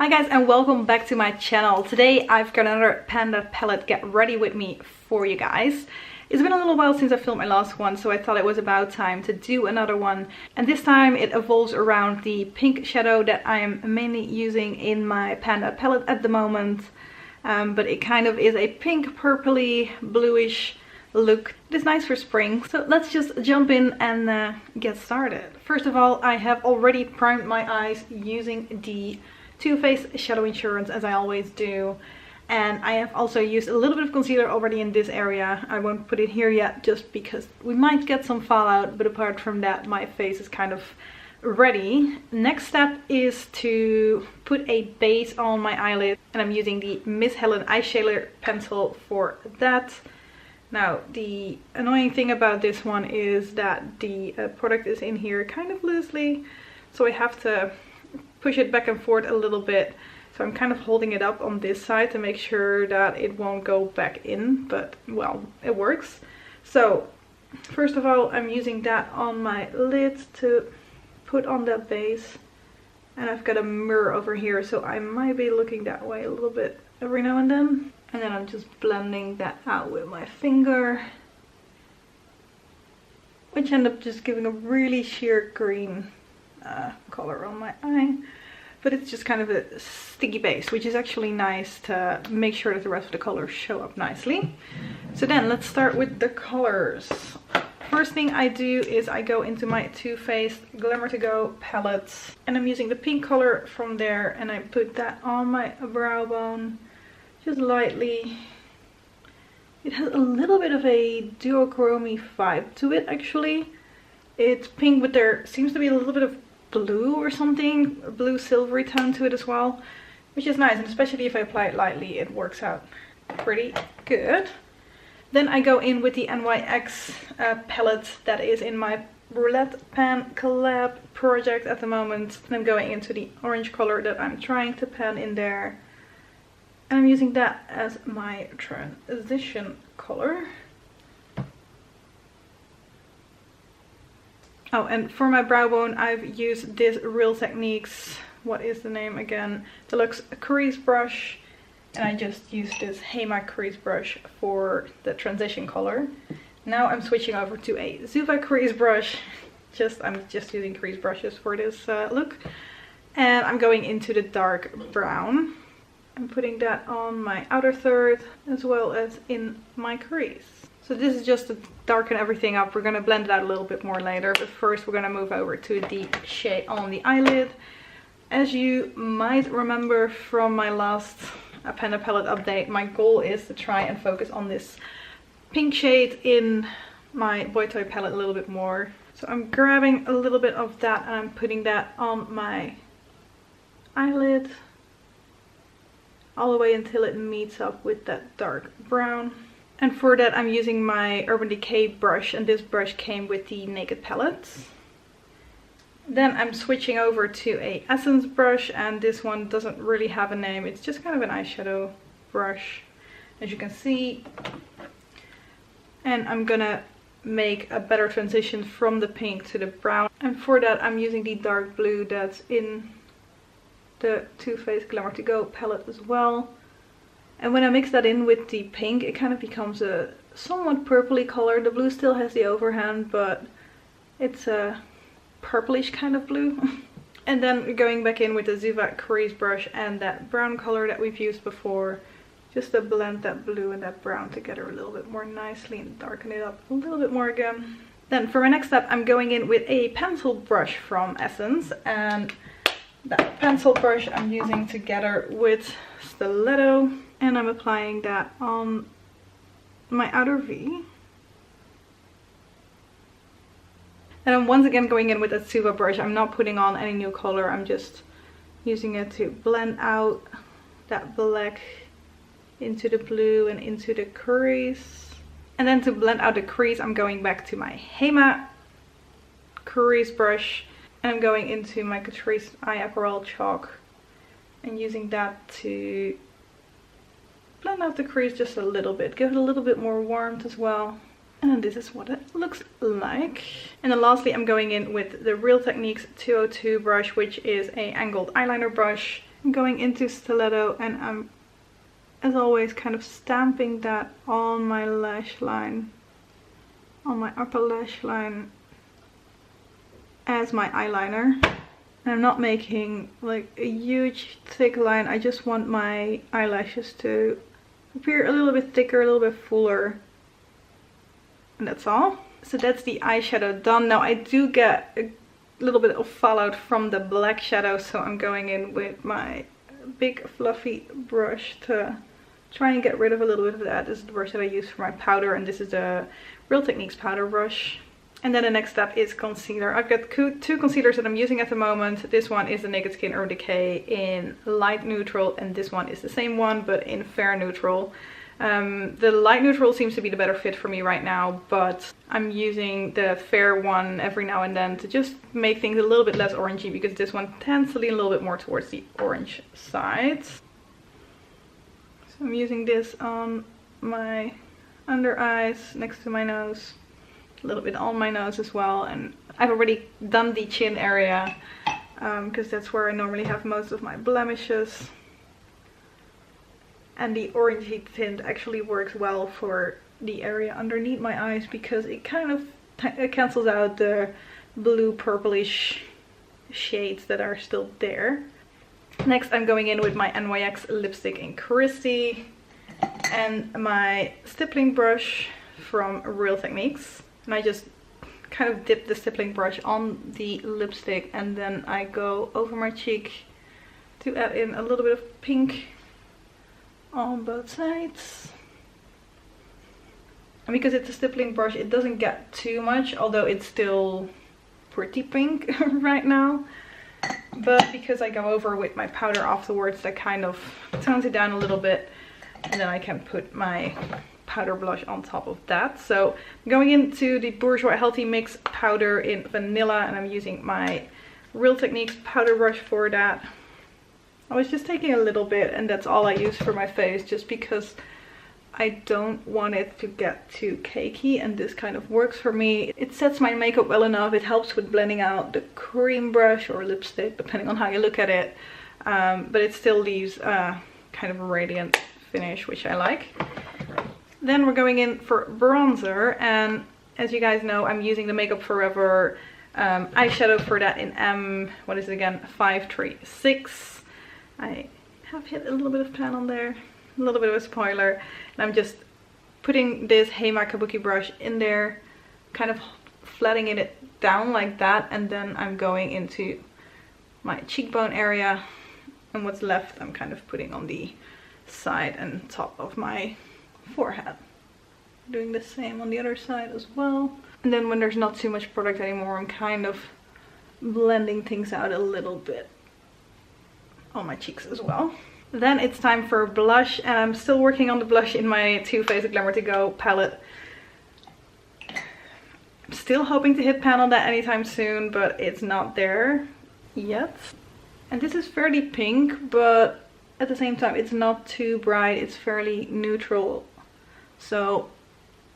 Hi guys, and welcome back to my channel. Today I've got another Panda palette get ready with me for you guys. It's been a little while since I filmed my last one, so I thought it was about time to do another one. And this time it evolves around the pink shadow that I am mainly using in my Panda palette at the moment. But it kind of is a pink, purpley, bluish look. It is nice for spring. So let's just jump in and get started. First of all, I have already primed my eyes using the Too Faced Shadow Insurance, as I always do. And I have also used a little bit of concealer already in this area. I won't put it here yet just because we might get some fallout, but apart from that my face is kind of ready. Next step is to put a base on my eyelid, and I'm using the Miss Helen Eyeshader pencil for that. Now the annoying thing about this one is that the product is in here kind of loosely, so I have to push it back and forth a little bit. So I'm kind of holding it up on this side to make sure that it won't go back in, but well, it works. So first of all, I'm using that on my lid to put on that base, and I've got a mirror over here, so I might be looking that way a little bit every now and then. And then I'm just blending that out with my finger, which end up just giving a really sheer green color on my eye. But it's just kind of a sticky base, which is actually nice to make sure that the rest of the colors show up nicely. So then let's start with the colors. First thing I do is I go into my Too Faced Glamour to Go palette, and I'm using the pink color from there, and I put that on my brow bone just lightly. It has a little bit of a duochrome vibe to it actually. It's pink, but there seems to be a little bit of blue or something, a blue silvery tone to it as well, which is nice, and especially if I apply it lightly it works out pretty good. Then I go in with the NYX palette that is in my Roulette Pan collab project at the moment, and I'm going into the orange color that I'm trying to pan in there, and I'm using that as my transition color. Oh, and for my brow bone, I've used this Real Techniques, what is the name again? Deluxe crease brush. And I just used this Hema crease brush for the transition color. Now I'm switching over to a Zuva crease brush. I'm just using crease brushes for this look. And I'm going into the dark brown. I'm putting that on my outer third as well as in my crease. So this is just to darken everything up. We're going to blend it out a little bit more later, but first we're going to move over to the shade on the eyelid. As you might remember from my last Panda palette update, my goal is to try and focus on this pink shade in my Boy Toy palette a little bit more. So I'm grabbing a little bit of that and I'm putting that on my eyelid all the way until it meets up with that dark brown. And for that I'm using my Urban Decay brush, and this brush came with the Naked palettes. Then I'm switching over to a Essence brush, and this one doesn't really have a name. It's just kind of an eyeshadow brush, as you can see. And I'm gonna make a better transition from the pink to the brown. And for that I'm using the dark blue that's in the Too Faced Glamour to Go palette as well. And when I mix that in with the pink, it kind of becomes a somewhat purpley color. The blue still has the overhand, but it's a purplish kind of blue. And then going back in with the Zuva crease brush and that brown color that we've used before, just to blend that blue and that brown together a little bit more nicely and darken it up a little bit more again. Then for my next step I'm going in with a pencil brush from Essence, and that pencil brush I'm using together with Stiletto, and I'm applying that on my outer V. And I'm once again going in with a Zuva brush. I'm not putting on any new color, I'm just using it to blend out that black into the blue and into the crease. And then to blend out the crease I'm going back to my Hema crease brush, and I'm going into my Catrice Aquarelle chalk and using that to blend out the crease just a little bit, give it a little bit more warmth as well. And this is what it looks like. And then lastly I'm going in with the Real Techniques 202 brush, which is a angled eyeliner brush. I'm going into stiletto and I'm, as always, kind of stamping that on my lash line, on my upper lash line as my eyeliner. And I'm not making like a huge thick line, I just want my eyelashes to appear a little bit thicker, a little bit fuller. And that's all. So that's the eyeshadow done. Now I do get a little bit of fallout from the black shadow, so I'm going in with my big fluffy brush to try and get rid of a little bit of that. This is the brush that I use for my powder, and this is the Real Techniques powder brush. And then the next step is concealer. I've got two concealers that I'm using at the moment. This one is the Naked Skin or Decay in light neutral, and this one is the same one but in fair neutral. The light neutral seems to be the better fit for me right now, but I'm using the fair one every now and then to just make things a little bit less orangey, because this one tends to lean a little bit more towards the orange side. So I'm using this on my under eyes, next to my nose, a little bit on my nose as well, and I've already done the chin area because that's where I normally have most of my blemishes. And the orangey tint actually works well for the area underneath my eyes because it kind of cancels out the blue purplish shades that are still there. Next I'm going in with my NYX Lip Stick in Christie and my stippling brush from Real Techniques. And I just kind of dip the stippling brush on the lipstick and then I go over my cheek to add in a little bit of pink on both sides. And because it's a stippling brush, it doesn't get too much, although it's still pretty pink right now. But because I go over with my powder afterwards, that kind of tones it down a little bit, and then I can put my powder blush on top of that. So I'm going into the Bourjois Healthy Mix powder in vanilla, and I'm using my Real Techniques powder brush for that. I was just taking a little bit, and that's all I use for my face, just because I don't want it to get too cakey, and this kind of works for me. It sets my makeup well enough. It helps with blending out the cream brush or lipstick, depending on how you look at it. But it still leaves a kind of a radiant finish, which I like. Then we're going in for bronzer, and as you guys know, I'm using the Makeup Forever eyeshadow for that in what is it again, 536. I have hit a little bit of tan on there, a little bit of a spoiler, and I'm just putting this Hema Kabuki brush in there, kind of flattening it down like that, and then I'm going into my cheekbone area, and what's left I'm kind of putting on the side and top of my forehead. Doing the same on the other side as well. And then when there's not too much product anymore, I'm kind of blending things out a little bit on my cheeks as well. Then it's time for blush, and I'm still working on the blush in my Too Faced Glamour To Go palette. I'm still hoping to hit pan on that anytime soon, but it's not there yet. And this is fairly pink, but at the same time it's not too bright, it's fairly neutral, so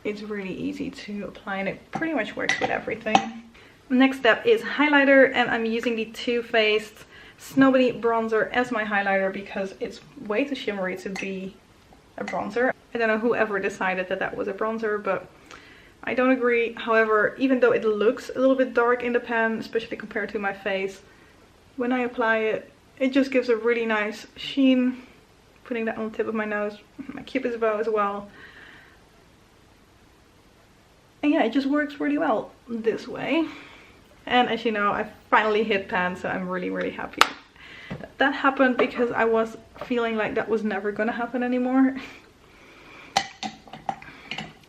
it's really easy to apply, and it pretty much works with everything. Next step is highlighter, and I'm using the Too Faced Snowbody bronzer as my highlighter because it's way too shimmery to be a bronzer. I don't know whoever decided that that was a bronzer, but I don't agree. However, even though it looks a little bit dark in the pan, especially compared to my face, when I apply it, it just gives a really nice sheen. Putting that on the tip of my nose, my cupid's bow as well. And yeah, it just works really well this way. And as you know, I finally hit pan, so I'm really happy that happened, because I was feeling like that was never gonna happen anymore.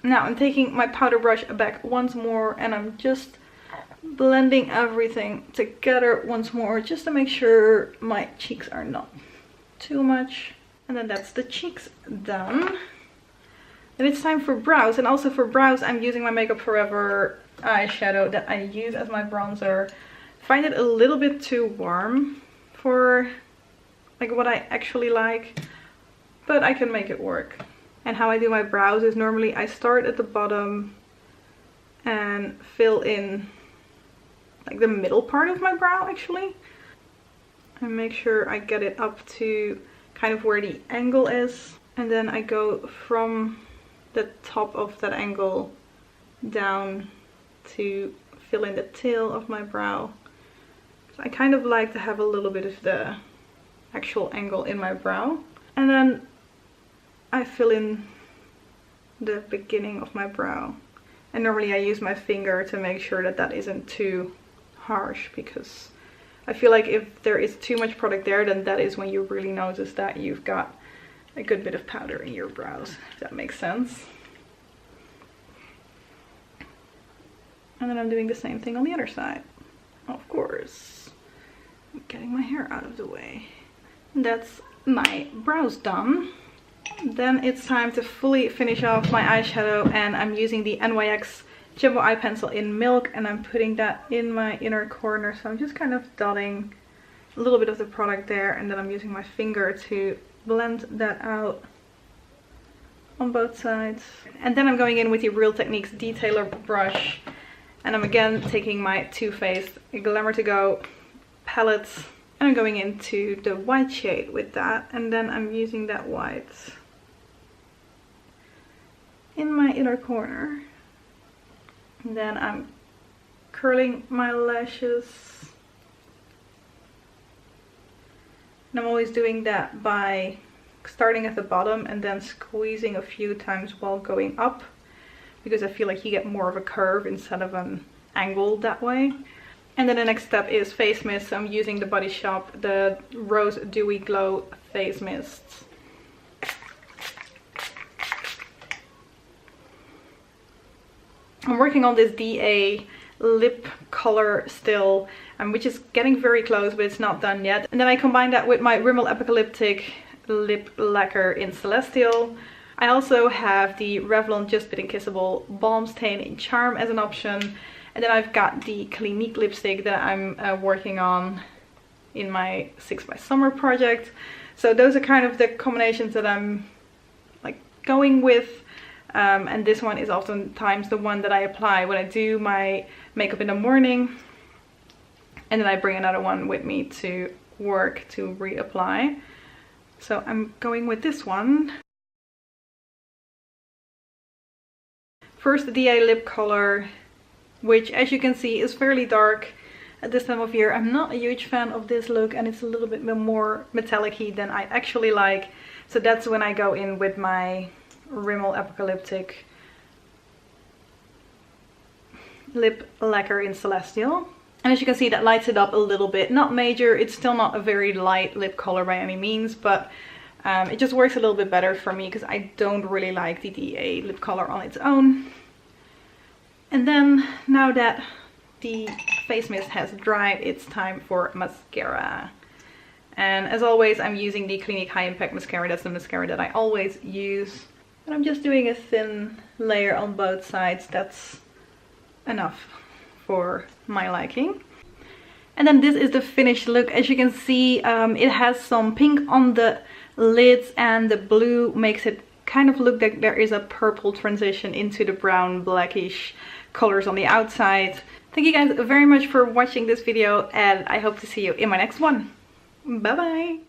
Now I'm taking my powder brush back once more, and I'm just blending everything together once more, just to make sure my cheeks are not too much. And then that's the cheeks done. Then it's time for brows, and also for brows I'm using my Makeup Forever eyeshadow that I use as my bronzer. I find it a little bit too warm for like what I actually like, but I can make it work. And how I do my brows is normally I start at the bottom and fill in like the middle part of my brow actually. I make sure I get it up to kind of where the angle is, and then I go from the top of that angle down to fill in the tail of my brow. I kind of like to have a little bit of the actual angle in my brow, and then I fill in the beginning of my brow. And normally I use my finger to make sure that that isn't too harsh, because I feel like if there is too much product there, then that is when you really notice that you've got a good bit of powder in your brows, if that makes sense. And then I'm doing the same thing on the other side. Of course, I'm getting my hair out of the way. That's my brows done. Then it's time to fully finish off my eyeshadow, and I'm using the NYX Jumbo Eye Pencil in Milk, and I'm putting that in my inner corner. So I'm just kind of dotting a little bit of the product there, and then I'm using my finger to blend that out on both sides. And then I'm going in with the Real Techniques Detailer brush, and I'm again taking my Too Faced Glamour To Go palettes, and I'm going into the white shade with that, and then I'm using that white in my inner corner. And then I'm curling my lashes. And I'm always doing that by starting at the bottom and then squeezing a few times while going up, because I feel like you get more of a curve instead of an angle that way. And then the next step is face mist. So I'm using the Body Shop, the Rose Dewy Glow face mist. I'm working on this DA lip color still, which is getting very close, but it's not done yet. And then I combine that with my Rimmel Apocalyptic lip lacquer in Celestial. I also have the Revlon Just Fit and Kissable Balm Stain in Charm as an option. And then I've got the Clinique lipstick that I'm working on in my 6 by Summer project. So those are kind of the combinations that I'm like going with. And this one is oftentimes the one that I apply when I do my makeup in the morning, and then I bring another one with me to work to reapply. So I'm going with this one. First, the DA lip color, which as you can see is fairly dark at this time of year. I'm not a huge fan of this look, and it's a little bit more metallic-y than I actually like. So that's when I go in with my Rimmel Apocalyptic lip lacquer in Celestial. And as you can see, that lights it up a little bit. Not major, it's still not a very light lip color by any means, but it just works a little bit better for me because I don't really like the DA lip color on its own. And then now that the face mist has dried, it's time for mascara. And as always, I'm using the Clinique High Impact Mascara. That's the mascara that I always use. And I'm just doing a thin layer on both sides. That's enough for my liking. And then this is the finished look. As you can see, it has some pink on the lids, and the blue makes it kind of look like there is a purple transition into the brown blackish colors on the outside. Thank you guys very much for watching this video, and I hope to see you in my next one. Bye bye!